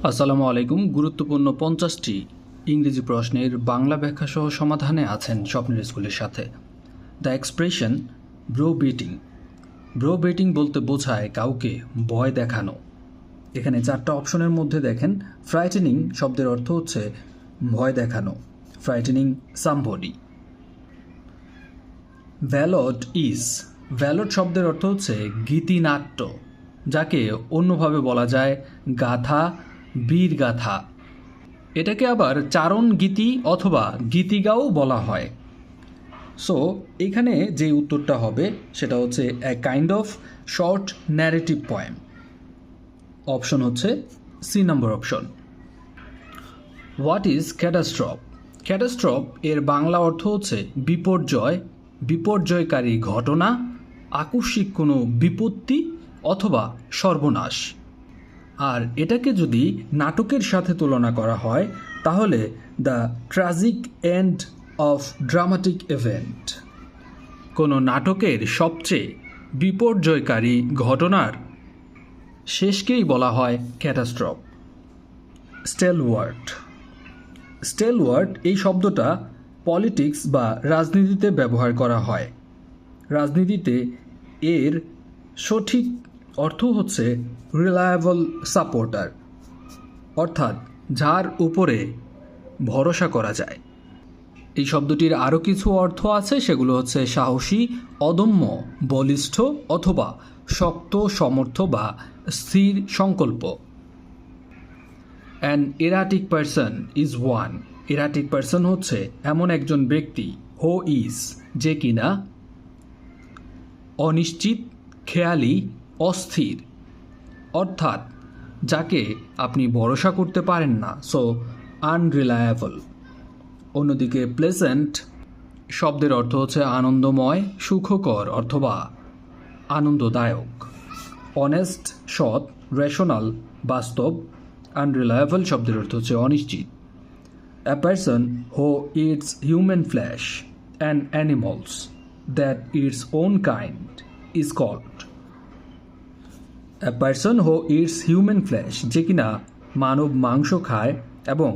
আসসালামু আলাইকুম। গুরুত্বপূর্ণ 50টি ইংরেজি প্রশ্নের বাংলা ব্যাখ্যা সহ সমাধানে আছেন স্বপ্নের স্কুলের সাথে। The expression brow beating. Brow beating বলতে বোঝায় কাউকে ভয় দেখানো। এখানে 4টা অপশনের মধ্যে দেখেন, ফ্রাইটেনিং শব্দের অর্থ হচ্ছে ভয় দেখানো, ফ্রাইটেনিং সামবডি। ভ্যালড ইজ, ভ্যালড শব্দের অর্থ হচ্ছে গীতিনাট্য, যাকে অন্যভাবে বলা যায় গাথা, বীর গাথা। এটাকে আবার চারণ গীতি অথবা গীতিগাও বলা হয়। সো এখানে যে উত্তরটা হবে সেটা হচ্ছে a kind of short narrative poem. Option হচ্ছে C number option. What is catastrophe? Catastrophe এর বাংলা অর্থ হচ্ছে বিপর্যয়, বিপর্যয়কারী ঘটনা, আকস্মিক কোনো বিপত্তি অথবা সর্বনাশ। আর এটাকে যদি নাটকের সাথে তুলনা করা হয় তাহলে the tragic end of dramatic event. কোনো নাটকের সবচেয়ে বিপর্যয়কারী ঘটনার শেষকেই বলা হয় ক্যাটাস্ট্রফ। স্টেলওয়ার্ট, স্টেলওয়ার্ট এই শব্দটা পলিটিক্স বা রাজনীতিতে ব্যবহার করা হয়। রাজনীতিতে এর সঠিক অর্থ হচ্ছে রিলায়েবল সাপোর্টার, অর্থাৎ যার উপরে ভরসা করা যায়। এই শব্দটির আরও কিছু অর্থ আছে, সেগুলো হচ্ছে সাহসী, অদম্য, বলিষ্ঠ অথবা শক্ত সমর্থ বা স্থির সংকল্প। An erratic person is one, erratic person হচ্ছে এমন একজন ব্যক্তি, হো ইজ যে কিনা অনিশ্চিত, খেয়ালি, অস্থির, অর্থাৎ যাকে আপনি ভরসা করতে পারেন না, সো আনরিলায়েবল। অন্যদিকে প্লেজেন্ট শব্দের অর্থ হচ্ছে আনন্দময়, সুখকর অথবা আনন্দদায়ক। অনেস্ট সৎ, রেশনাল বাস্তব। আনরিলায়েবল শব্দের অর্থ হচ্ছে অনিশ্চিত। A person who eats human flesh and animals that eats own kind is called. A person who eats human flesh, যে কিনা মানব মাংস খায় এবং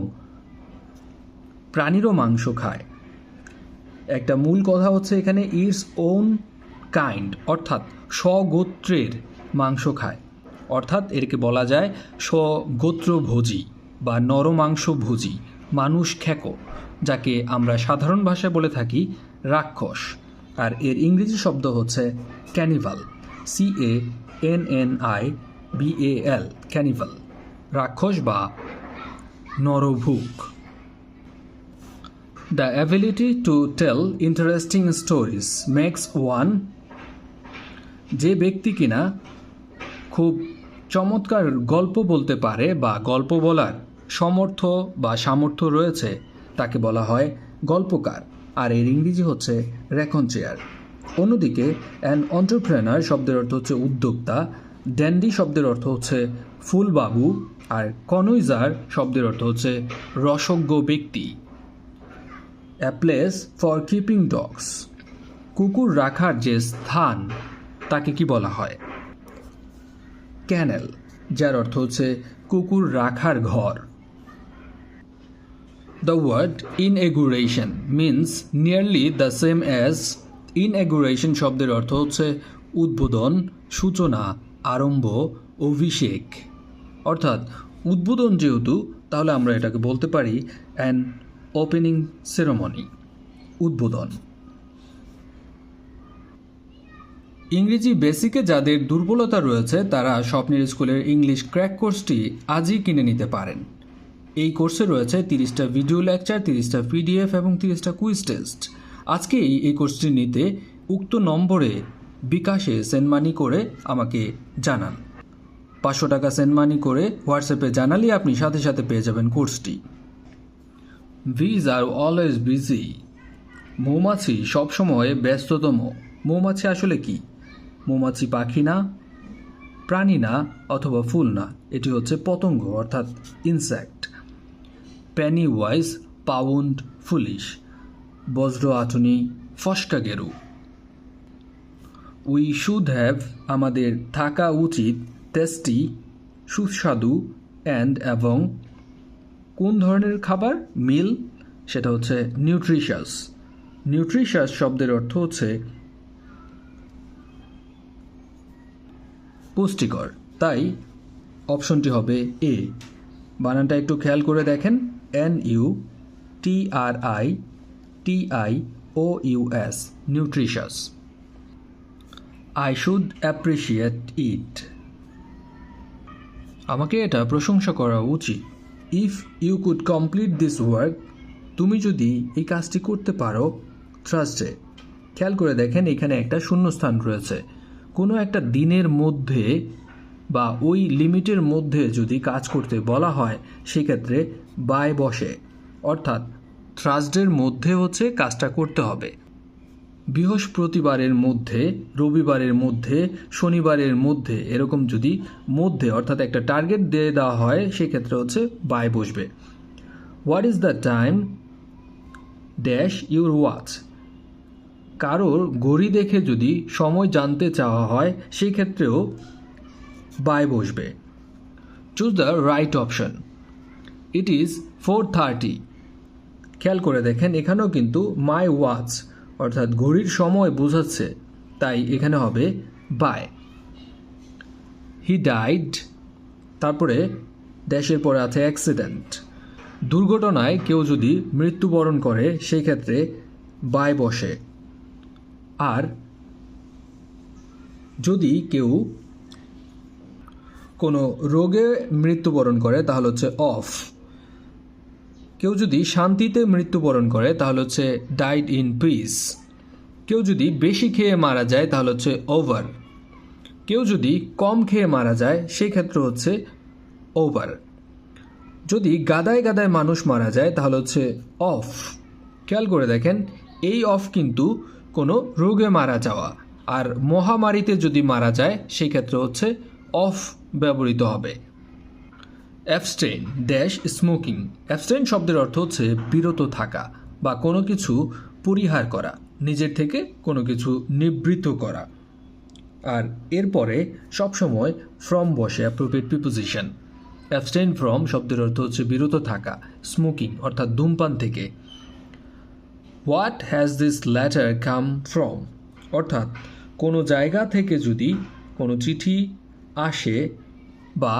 প্রাণীরও মাংস খায়। একটা মূল কথা হচ্ছে এখানে ইটস ওন কাইন্ড, অর্থাৎ স্বগোত্রের মাংস খায়, অর্থাৎ এরকে বলা যায় স্বগোত্রভোজী বা নরমাংসভোজী, মানুষ খেকো, যাকে আমরা সাধারণ ভাষায় বলে থাকি রাক্ষস। আর এর ইংরেজি শব্দ হচ্ছে ক্যানিভাল, CANNIVAL, ক্যানিভাল, রাক্ষস বা নরভুক। The ability to tell interesting stories makes one, যে ব্যক্তি কিনা খুব চমৎকার গল্প বলতে পারে বা গল্প বলার সমর্থ বা সামর্থ্য রয়েছে তাকে বলা হয় গল্পকার। আর এর ইংরেজি হচ্ছে রেকনচেয়ার। অন্যদিকে অ্যান এন্টারপ্রেনার শব্দের অর্থ হচ্ছে উদ্যোক্তা, ড্যান্ডি শব্দের অর্থ হচ্ছে ফুলবাবু, আর কনইজার শব্দের অর্থ হচ্ছে রসজ্ঞ ব্যক্তি। A place for keeping dogs, কুকুর রাখার যে স্থান তাকে কি বলা হয়? ক্যানেল, যার অর্থ হচ্ছে কুকুর রাখার ঘর। The word inauguration means nearly the same as, inauguration শব্দের অর্থ হচ্ছে উদ্বোধন, সূচনা, আরম্ভ, অভিষেক। অর্থাৎ উদ্বোধন যেহেতু, তাহলে আমরা এটাকে বলতে পারি অ্যান ওপেনিং সেরেমনি, উদ্বোধন। ইংরেজি বেসিকে যাদের দুর্বলতা রয়েছে তারা স্বপ্নের স্কুলের ইংলিশ ক্র্যাক কোর্সটি আজই কিনে নিতে পারেন। এই কোর্সে রয়েছে 30টা ভিডিও লেকচার, 30টা PDF এবং 30টা কুইজ টেস্ট। আজকেই এই কোর্সটি নিতে উক্ত নম্বরে বিকাশে সেন্ড মানি করে আমাকে জানান। 500 টাকা সেন্ড মানি করে হোয়াটসঅ্যাপে জানালে আপনি সাথে সাথে পেয়ে যাবেন কোর্সটি। Bees are always busy, মৌমাছি সবসময় ব্যস্ততম। মৌমাছি আসলে কি? মৌমাছি পাখি না, প্রাণী না অথবা ফুল না, এটি হচ্ছে পতঙ্গ অর্থাৎ insect. Penney wise, pound, foolish, বজ্র আটুনি, ফস্কা গেরু। উই শুড হ্যাভ, আমাদের থাকা উচিত, টেস্টি, সুস্বাদু, অ্যান্ড এবং কোন ধরনের খাবার? মিল, সেটা হচ্ছে নিউট্রিশাস। নিউট্রিশাস শব্দের অর্থ হচ্ছে পুষ্টিকর, তাই অপশনটি হবে এ। বানানটা একটু খেয়াল করে দেখেন, NUTRITIOUS, nutritious. I should appreciate it, আমাকে এটা প্রশংসা করা উচিত। If you could complete this work, তুমি যদি এই কাজটি করতে পারো থার্সডে। খেয়াল করে দেখেন এখানে একটা শূন্যস্থান রয়েছে। কোনো একটা দিনের মধ্যে বা ওই লিমিটের মধ্যে যদি কাজ করতে বলা হয় সেক্ষেত্রে বাই বসে, অর্থাৎ থার্সডের মধ্যে হচ্ছে কাজটা করতে হবে। বৃহস্পতিবারের মধ্যে, রবিবারের মধ্যে, শনিবারের মধ্যে, এরকম যদি মধ্যে অর্থাৎ একটা টার্গেট দিয়ে দেওয়া হয় সেক্ষেত্রে হচ্ছে বাই বসবে। What is the time dash your watch, কারোর ঘড়ি দেখে যদি সময় জানতে চাওয়া হয় সেই ক্ষেত্রেও বাই বসবে। Choose the right option, it is 4:30। খেয়াল করে দেখেন এখানেও কিন্তু মাই ওয়াচ অর্থাৎ ঘড়ির সময় বোঝাচ্ছে, তাই এখানে হবে বাই। হি ডাইড, তারপরে ড্যাশের পরে আছে অ্যাক্সিডেন্ট। দুর্ঘটনায় কেউ যদি মৃত্যুবরণ করে সেই ক্ষেত্রে বাই বসে। আর যদি কেউ কোনো রোগে মৃত্যুবরণ করে তাহলে হচ্ছে অফ। কেউ যদি শান্তিতে মৃত্যুবরণ করে তাহলে হচ্ছে ডাইড ইন পিস। কেউ যদি বেশি খেয়ে মারা যায় তাহলে হচ্ছে ওভার। কেউ যদি কম খেয়ে মারা যায় সেই ক্ষেত্রে হচ্ছে ওভার। যদি গাদায় গাদায় মানুষ মারা যায় তাহলে হচ্ছে অফ। খেয়াল করে দেখেন এই অফ কিন্তু কোনো রোগে মারা যাওয়া, আর মহামারীতে যদি মারা যায় সেই ক্ষেত্রে হচ্ছে অফ ব্যবহৃত হবে। অ্যাবস্টেইন ড্যাশ স্মোকিং, অ্যাবস্টেইন শব্দের অর্থ হচ্ছে বিরত থাকা বা কোনো কিছু পরিহার করা, নিজের থেকে কোনো কিছু নিবৃত্ত করা। আর এরপরে সবসময় ফ্রম বসে, অ্যাপ্রোপ্রিয়েট প্রিপোজিশন। অ্যাবস্টেইন ফ্রম শব্দের অর্থ হচ্ছে বিরত থাকা, স্মোকিং অর্থাৎ ধূমপান থেকে। What has this letter come from, অর্থাৎ কোনো জায়গা থেকে যদি কোনো চিঠি আসে বা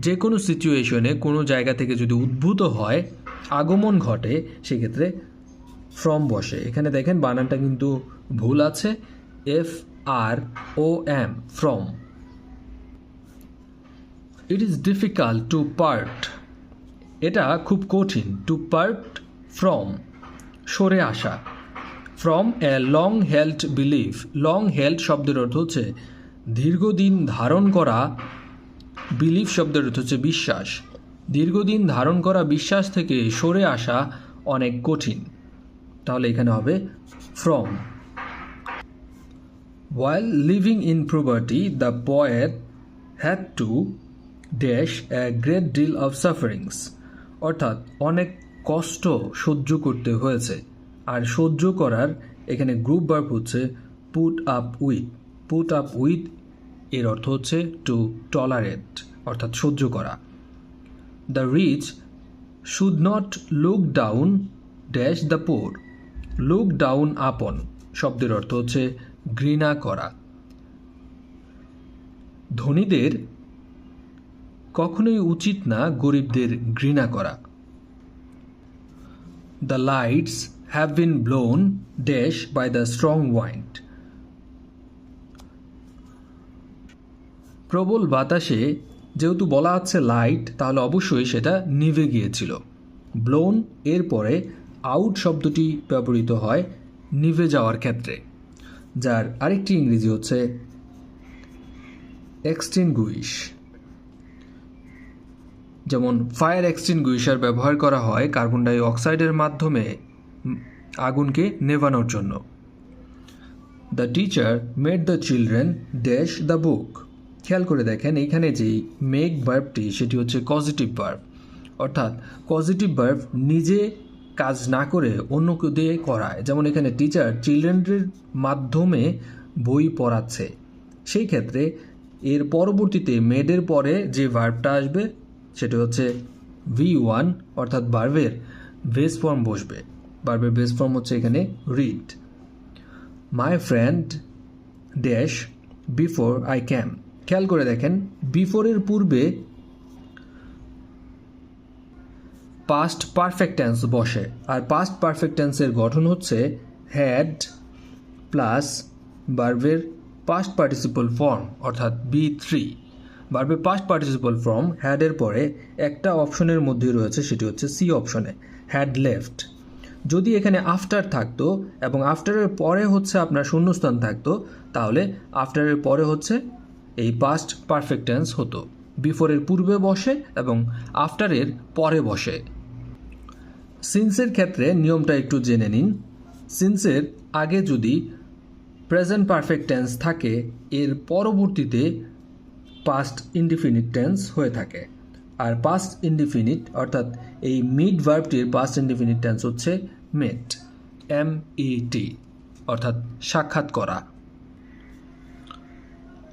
যে কোনো সিচুয়েশনে কোনো জায়গা থেকে যদি উদ্ভূত হয়, আগমন ঘটে, সেক্ষেত্রে ফ্রম বসে। এখানে দেখেন বানানটা কিন্তু ভুল আছে, FROM, from. It is difficult to part, এটা খুব কঠিন। টু পার্ট ফ্রম, সরে আসা। From a long held belief, long held শব্দের অর্থ হচ্ছে দীর্ঘদিন ধারণ করা, বিলিফ শব্দের অর্থ হচ্ছে বিশ্বাস। দীর্ঘদিন ধারণ করা বিশ্বাস থেকে সরে আসা অনেক কঠিন, তাহলে এখানে হবে from. While living in poverty, the poet had to dash a great deal of sufferings, অর্থাৎ অনেক কষ্ট সহ্য করতে হয়েছে। আর সহ্য করার এখানে গ্রুপ ভার্ব হচ্ছে put up with. Put up with এর অর্থ হচ্ছে টু টলারেট, অর্থাৎ সহ্য করা। The rich should not look down dash the poor, look down upon শব্দের অর্থ হচ্ছে ঘৃণা করা। ধনীদের কখনোই উচিত না গরিবদের ঘৃণা করা। The lights have been blown dash by the strong wind, প্রবল বাতাসে যেহেতু বলা আছে লাইট, তাহলে অবশ্যই সেটা নিভে গিয়েছিল। ব্লোন এর পরে আউট শব্দটি ব্যবহৃত হয় নিভে যাওয়ার ক্ষেত্রে, যার আরেকটি ইংরেজি হচ্ছে এক্সটিংগুইশ। যেমন ফায়ার এক্সটিংগুইশার ব্যবহার করা হয় কার্বন ডাই অক্সাইডের মাধ্যমে আগুনকে নেভানোর জন্য। The teacher made the children dash the book, খেয়াল করে দেখেন এইখানে যে মেক ভার্বটি সেটি হচ্ছে পজিটিভ ভার্ব, অর্থাৎ পজিটিভ ভার্ব নিজে কাজ না করে অন্যকে দিয়ে করায়। যেমন এখানে টিচার চিলড্রেনদের মাধ্যমে বই পড়াচ্ছে, সেই ক্ষেত্রে এর পরবর্তীতে মেডের পরে যে ভার্বটা আসবে সেটা হচ্ছে V1 অর্থাৎ ভার্বের বেস ফর্ম বসবে। ভার্বের বেস ফর্ম হচ্ছে এখানে read. My friend dash before I came. খেয়াল করে দেখেন বিফোরের পূর্বে পাস্ট পারফেক্ট টেন্স বসে, আর পাস্ট পারফেক্ট টেন্সের গঠন হচ্ছে হ্যাড প্লাস ভার্বের পাস্ট পার্টিসিপল ফর্ম অর্থাৎ B3। ভার্বের পাস্ট পার্টিসিপল ফর্ম হ্যাডের পরে একটা অপশনের মধ্যে রয়েছে, সেটি হচ্ছে সি অপশনে, হ্যাড লেফট। যদি এখানে আফটার থাকতো এবং আফটারের পরে হচ্ছে আপনার শূন্যস্থান থাকতো, তাহলে আফটারের পরে হচ্ছে এই পাস্ট পারফেক্ট টেন্স হতো। বিফোরের পূর্বে বসে এবং আফটারের পরে বসে। সিন্সের ক্ষেত্রে নিয়মটা একটু জেনে নিন। সিন্সের আগে যদি প্রেজেন্ট পারফেক্ট টেন্স থাকে, এর পরবর্তীতে পাস্ট ইনডিফিনিট টেন্স হয়ে থাকে। আর পাস্ট ইনডিফিনিট অর্থাৎ এই মিড ভার্বটির পাস্ট ইনডিফিনিট টেন্স হচ্ছে মেট, MET, অর্থাৎ সাক্ষাৎ করা।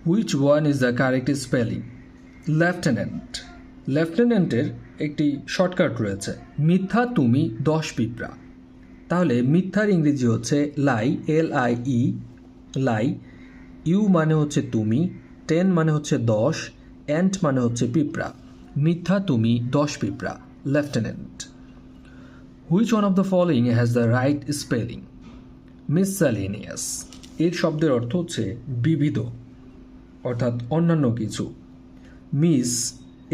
Which one is the correct spelling? Lieutenant. লেফটেন্যান্টের একটি শর্টকাট রয়েছে, মিথ্যা তুমি 10 পিঁপড়া। তাহলে মিথ্যার ইংরেজি হচ্ছে লাই, LIE, লাই। ইউ মানে হচ্ছে তুমি, 10 মানে হচ্ছে 10, অ্যান্ট মানে হচ্ছে পিঁপড়া। মিথ্যা তুমি 10 পিঁপড়া, lieutenant. Which one of the following has the right spelling? Miscellaneous. এর শব্দের অর্থ হচ্ছে বিবিধ অর্থাৎ অন্যান্য কিছু। মিস,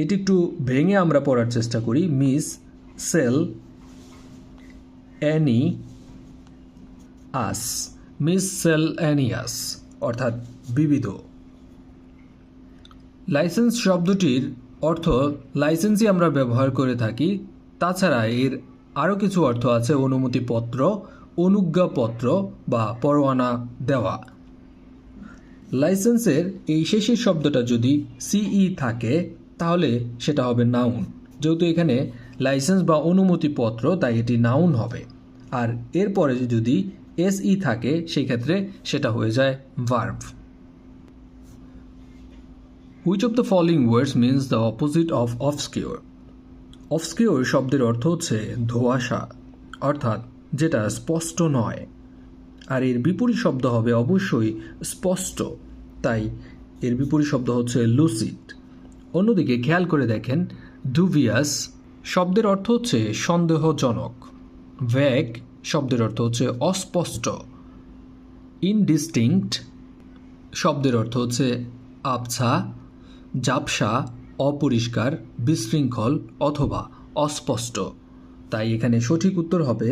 এটি একটু ভেঙে আমরা পড়ার চেষ্টা করি। মিস সেল অ্যানি আস, মিসসেলেনিয়াস অর্থাৎ বিবিধ। লাইসেন্স শব্দটির অর্থ লাইসেন্সই আমরা ব্যবহার করে থাকি, তাছাড়া এর আরও কিছু অর্থ আছে, অনুমতিপত্র, অনুজ্ঞাপত্র বা পরোয়ানা দেওয়া। লাইসেন্সের এই শেষের শব্দটা যদি CE থাকে তাহলে সেটা হবে নাউন। যেহেতু এখানে লাইসেন্স বা অনুমতিপত্র, তাই এটি নাউন হবে। আর এরপরে যদি SE থাকে সেই ক্ষেত্রে সেটা হয়ে যায় verb. Which of the following words means the opposite of obscure? Obscure শব্দের অর্থ হচ্ছে ধোঁয়াশা, অর্থাৎ যেটা স্পষ্ট নয়। আর এর বিপরীত শব্দ হবে অবশ্যই স্পষ্ট, তাই এর বিপরীত শব্দ হচ্ছে লুসিড। অন্যদিকে খেয়াল করে দেখেন ডুবিয়াস শব্দের অর্থ হচ্ছে সন্দেহজনক। ভ্যাগ শব্দের অর্থ হচ্ছে অস্পষ্ট। ইনডিস্টিংক্ট শব্দের অর্থ হচ্ছে আবছা, ঝাপসা, অপরিষ্কার, বিশৃঙ্খল অথবা অস্পষ্ট। তাই এখানে সঠিক উত্তর হবে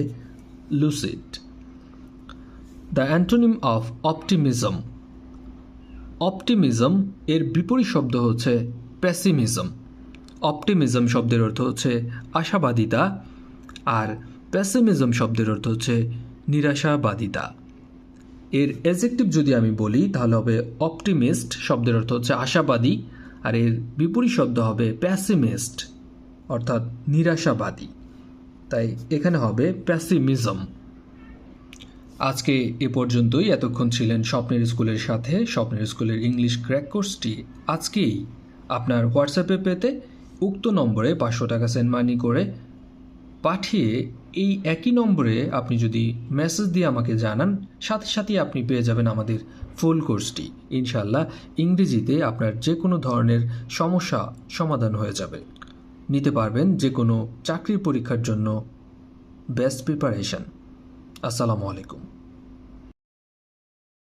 lucid. The antonym of optimism. Optimism এর বিপরীত শব্দ হচ্ছে পেসিমিজম। অপটিমিজম শব্দের অর্থ হচ্ছে আশাবাদিতা, আর পেসিমিজম শব্দের অর্থ হচ্ছে নিরাশাবাদিতা। এর অ্যাডজেক্টিভ যদি আমি বলি তাহলে হবে অপটিমিস্ট শব্দের অর্থ হচ্ছে আশাবাদী, আর এর বিপরীত শব্দ হবে প্যাসিমিস্ট অর্থাৎ নিরাশাবাদী। তাই এখানে হবে প্যাসিমিজম। আজকে এ পর্যন্তই। এতক্ষণ ছিলেন স্বপ্নের স্কুলের সাথে। স্বপ্নের স্কুলের ইংলিশ ক্র্যাক কোর্সটি আজকেই আপনার হোয়াটসঅ্যাপে পেতে উক্ত নম্বরে 500 টাকা সেন্ড মানি করে পাঠিয়ে এই একই নম্বরে আপনি যদি মেসেজ দিয়ে আমাকে জানান, সাথে সাথেই আপনি পেয়ে যাবেন আমাদের ফুল কোর্সটি। ইনশাআল্লাহ ইংরেজিতে আপনার যে কোনো ধরনের সমস্যা সমাধান হয়ে যাবে, নিতে পারবেন যে কোনো চাকরির পরীক্ষার জন্য বেস্ট প্রিপারেশন। আসসালামু আলাইকুম।